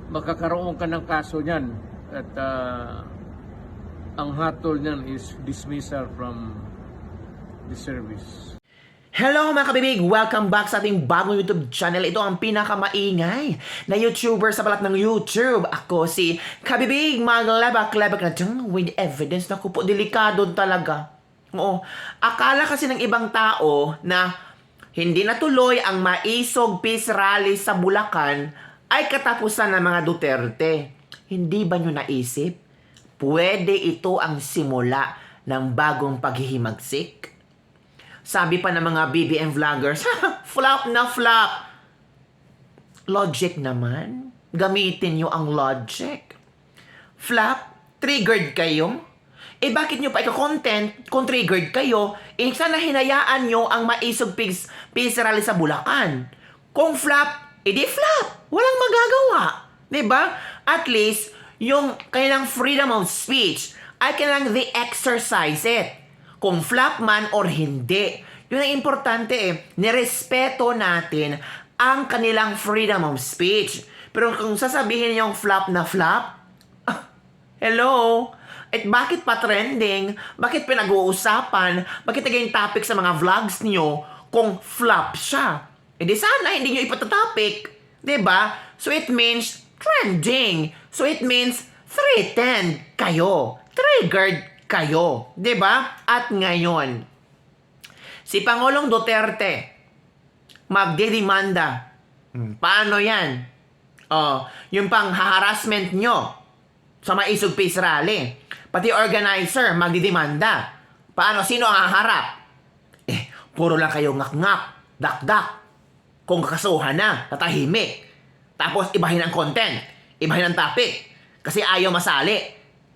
Makakaroon ka ng kaso niyan at ang hatol niyan is dismissal from the service. Hello mga kabibig! Welcome back sa ating bagong YouTube channel. Ito ang pinakamaingay na YouTuber sa balat ng YouTube. Ako si Kabibig, maglabak-labak na dyan with evidence. Naku po, delikado talaga. Oo, akala kasi ng ibang tao na hindi natuloy ang Maisog Peace Rally sa Bulacan ay katapusan ng mga Duterte. Hindi ba nyo naisip? Pwede ito ang simula ng bagong paghihimagsik? Sabi pa ng mga BBM vloggers, flop na flop. Logic naman. Gamitin nyo ang logic. Flop? Triggered kayo? Eh bakit nyo pa ito-content kung triggered kayo? Eh sana hinayaan nyo ang Maisog Peace Rally sa Bulacan. Kung flop, edi flop. Walang magagawa. Diba? At least, yung kanilang freedom of speech ay kailangan exercise it. Kung flop man or hindi. Yun ang importante eh. Nirespeto natin ang kanilang freedom of speech. Pero kung sasabihin yung flop na flop, hello? At bakit pa trending? Bakit pinag-uusapan? Bakit naging topic sa mga vlogs niyo kung flop siya? E di sana hindi nyo ipatatopic. Diba? So it means trending. So it means threatened kayo. Triggered kayo, 'di ba? At ngayon, si Pangulong Duterte magdedemanda. Paano 'yan? Yung pang-harassment nyo sa Maisog Peace Rally. Pati organizer magdedemanda. Paano? Sino ang haharap? Puro lang kayo ngak-ngak, dak-dak. Kung kakasuhan na, tatahimik. Tapos ibahin ang content, ibahin ang topic kasi ayaw masali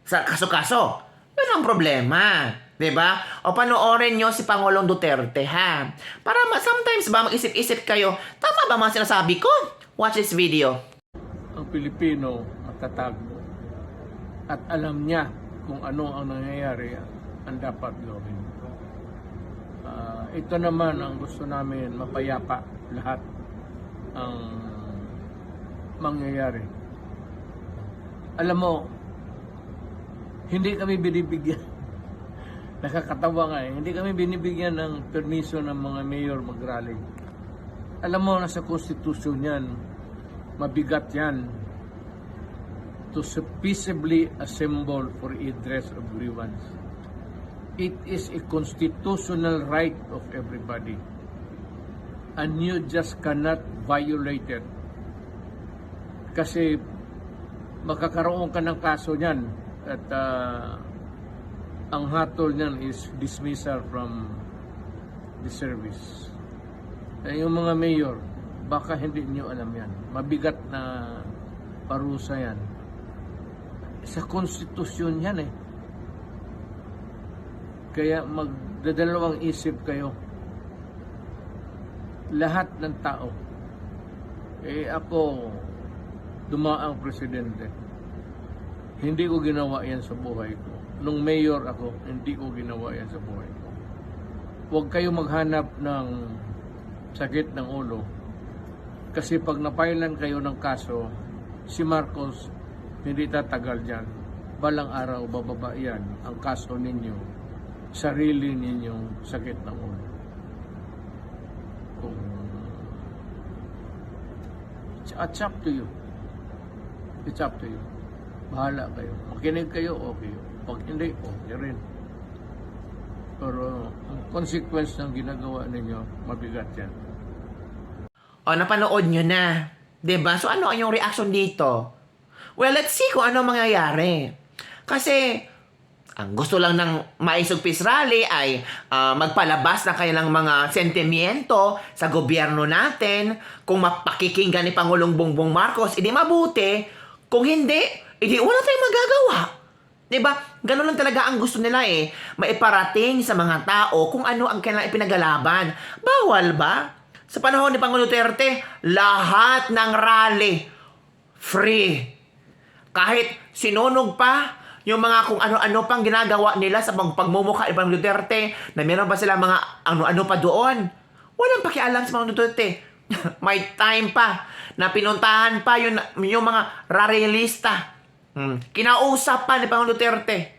sa kaso-kaso. Yun ang problema. Diba? O panoorin nyo si Pangulong Duterte, ha? Para sometimes ba mag-isip-isip kayo, tama ba mga sinasabi ko? Watch this video. Ang Pilipino matatag at alam niya kung ano ang nangyayari ang dapat gawin. Ito naman ang gusto namin, mapayapa lahat ang mangyayari. Alam mo, hindi kami binibigyan. Nakakatawa nga eh. Hindi kami binibigyan ng permiso ng mga mayor mag-rally. Alam mo, nasa konstitusyon yan. Mabigat yan. To peaceably assemble for redress of grievance. It is a constitutional right of everybody. And you just cannot violate it. Kasi makakaroon ka ng kaso niyan at ang hatol niyan is dismissal from the service. Yung mga mayor, baka hindi niyo alam yan. Mabigat na parusa yan. Sa konstitusyon yan eh. Kaya magdadalawang isip kayo. Lahat ng tao. Ako, dumaang presidente. Hindi ko ginawa yan sa buhay ko. Nung mayor ako, hindi ko ginawa yan sa buhay ko. Huwag kayo maghanap ng sakit ng ulo. Kasi pag napailan kayo ng kaso, si Marcos hindi tatagal dyan. Balang araw, bababa yan ang kaso ninyo, sarili ninyong sakit ng ulo. It's up to you. It's up to you. Bahala kayo. Makinig kayo, okay. Pag hindi, okay rin. Pero ang consequence ng ginagawa ninyo, mabigat yan. Napanood nyo na. Diba? So ano ang yung reaction dito? Well, let's see kung ano mangyayari. Kasi, ang gusto lang ng Maisog Peace Rally ay magpalabas ng kanilang mga sentimiento sa gobyerno natin. Kung mapakikinggan ni Pangulong Bongbong Marcos, edi mabuti. Kung hindi, edi wala tayong magagawa. Diba? Ganun lang talaga ang gusto nila eh. Maiparating sa mga tao kung ano ang kanilang ipinagalaban. Bawal ba? Sa panahon ni Pangulong Duterte, lahat ng rally free. Kahit sinunog pa yung mga kung ano-ano pang ginagawa nila sa pagmumukha ni Pangulong Duterte, na meron pa sila mga ano-ano pa doon. Walang pakialam sa Pangulong Duterte. May time pa na pinuntahan pa yung mga rarelista. Kinausap pa ni Pangulong Duterte.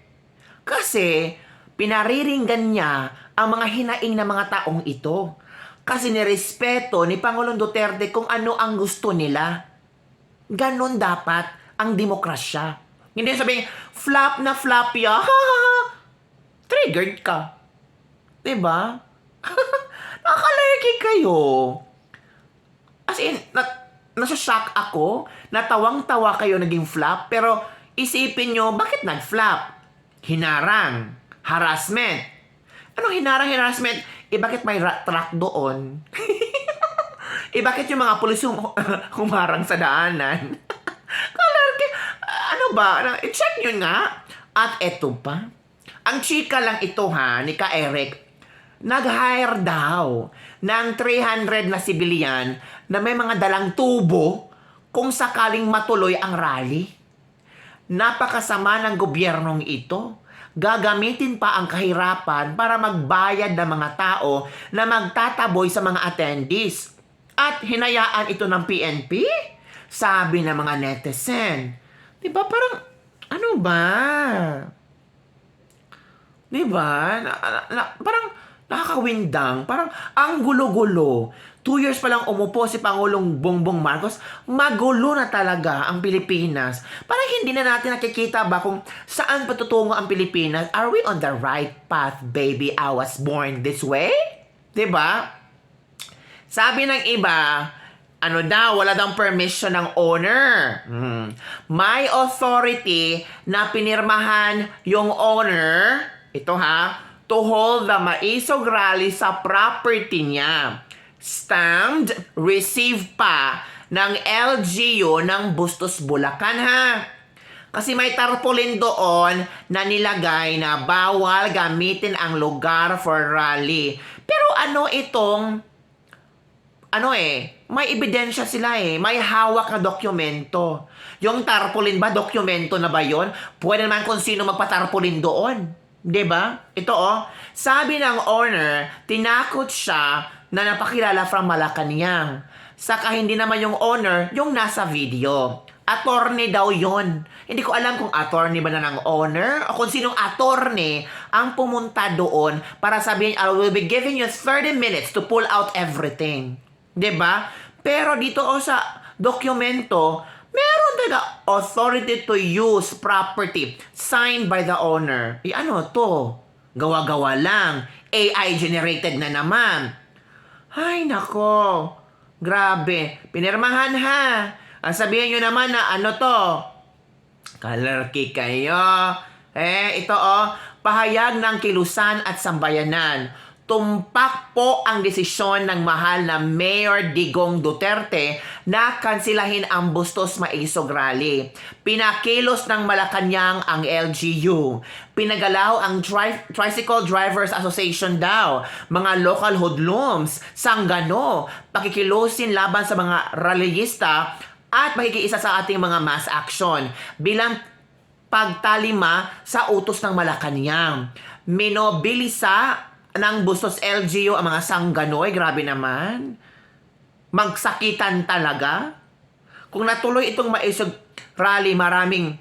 Kasi pinariringgan niya ang mga hinaing na mga taong ito. Kasi nirespeto ni Pangulong Duterte kung ano ang gusto nila. Ganon dapat ang demokrasya. Hindi sabihin, flop na flop ya. Triggered ka. Diba? Nakalergy kayo. As in, nasa-shock ako, natawang-tawa kayo naging flop, pero isipin nyo, bakit nag-flop? Hinarang, harassment. Anong hinarang, harassment? Bakit may truck doon? Bakit yung mga pulis humarang sa daanan? Kalarke, ano ba? I-check nyo nga. At eto pa. Ang chika lang ito ni Ka Eric, nag-hire daw ng 300 na sibilyan na may mga dalang tubo kung sakaling matuloy ang rally. Napakasama ng gobyernong ito. Gagamitin pa ang kahirapan para magbayad ng mga tao na magtataboy sa mga attendees. At hinayaan ito ng PNP? Sabi ng mga netizen. Diba parang, ano ba? Diba? Parang nakakawindang. Parang ang gulo-gulo. 2 years pa lang umupo si Pangulong Bongbong Marcos, magulo na talaga ang Pilipinas. Parang hindi na natin nakikita ba kung saan patutungo ang Pilipinas? Are we on the right path, baby? I was born this way? Diba? Sabi ng iba, wala daw permission ng owner. May authority na pinirmahan yung owner, to hold the maisog rally sa property niya. Stamped, receive pa ng LGU ng Bustos, Bulacan Kasi may tarpaulin doon na nilagay na bawal gamitin ang lugar for rally. Pero may ebidensya sila may hawak na dokumento. Yung tarpaulin ba, dokumento na ba yon? Pwede naman kung sino magpatarpaulin doon. Diba? Ito sabi ng owner, tinakot siya na napakilala from Malacanang. Saka hindi naman yung owner, yung nasa video. Attorney daw yon. Hindi ko alam kung attorney ba na ng owner o kung sinong attorney ang pumunta doon para sabihin, I will be giving you 30 minutes to pull out everything. Diba? Pero dito sa dokumento, meron talaga authority to use property signed by the owner. Gawa-gawa lang. AI generated na naman. Ay, nako. Grabe. Pinirmahan Ang sabihin nyo naman na kalarki kayo. Ito pahayag ng Kilusan at Sambayanan. Tumpak po ang desisyon ng mahal na Mayor Digong Duterte na kansilahin ang Bustos Maisog Rally. Pinakilos ng Malacanang ang LGU. Pinagalaw ang Tricycle Drivers Association daw. Mga local hoodlums, sanggano, pakikilusin laban sa mga rallyista at makikiisa sa ating mga mass action bilang pagtalima sa utos ng Malacanang. Minobilisa ng Bustos LGU ang mga sangganoy, grabe naman. Magsakitan talaga. Kung natuloy itong Maisog Rally, maraming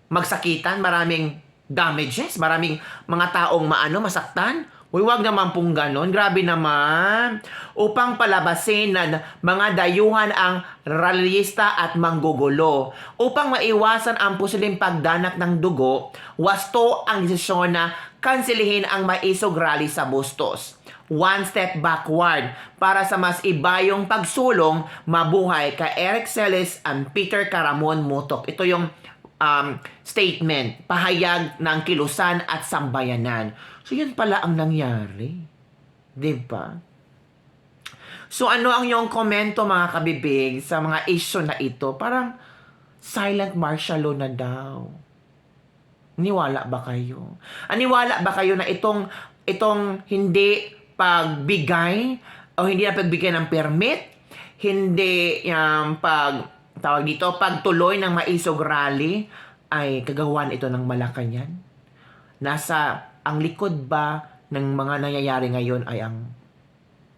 magsakitan, maraming damages, maraming mga taong masaktan. Huwag naman pong ganon. Grabe naman. Upang palabasin ng mga dayuhan ang rallyista at manggugulo. Upang maiwasan ang posibleng pagdanak ng dugo, wasto ang desisyon na kanselihin ang Maisog Rally sa Bustos. One step backward para sa mas ibayong pagsulong mabuhay ka Eric Celis and Peter Caramon Mutok. Ito yung statement, pahayag ng Kilusan at Sambayanan. So, yan pala ang nangyari. Diba? So, ano ang iyong komento, mga kabibig, sa mga issue na ito? Parang silent martial law na daw. Niwala ba kayo? Aniwala ba kayo na itong hindi pagbigay o hindi na pagbigay ng permit, hindi pagtuloy ng Maisog Rally ay kagawan ito ng Malacanang? Ang likod ba ng mga nangyayari ngayon ay ang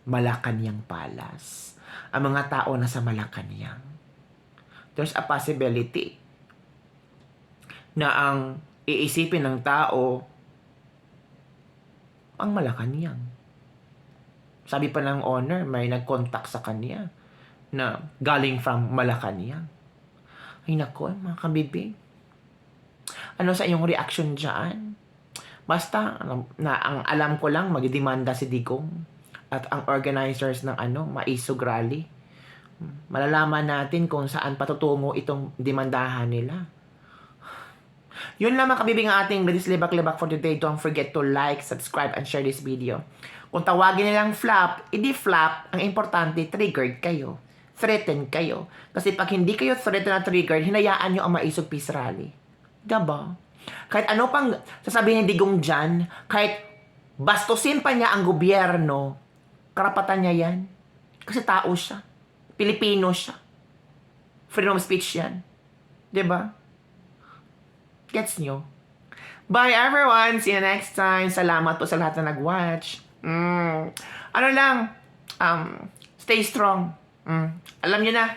Malacanang Palace? Ang mga tao na sa Malacanang. there's a possibility na ang iisipin ng tao ang Malacanang. Sabi pa ng owner, may nag-contact sa kanya na galing from Malacanang. Ay nako, mga kabibig. Ano sa iyong reaction dyan? Basta, ang alam ko lang, magdemanda si Digong at ang organizers ng Maisog Rally. Malalaman natin kung saan patutungo itong demandahan nila. Yun lang mga kabibig ang ating Ladies Lebak-Lebak for today. Don't forget to like, subscribe, and share this video. Kung tawagin nilang flop, edi flop. Ang importante, triggered kayo. Threatened kayo. Kasi pag hindi kayo threatened na triggered, hinayaan nyo ang Maisog Peace Rally. Diba? Kahit ano pang sasabihin ni Digong dyan, kahit bastusin pa niya ang gobyerno, karapatan niya yan. Kasi tao siya. Pilipino siya. Freedom of speech yan. Diba? Gets nyo? Bye everyone! See you next time. Salamat po sa lahat na nag-watch. Ano lang, stay strong. Alam nyo na.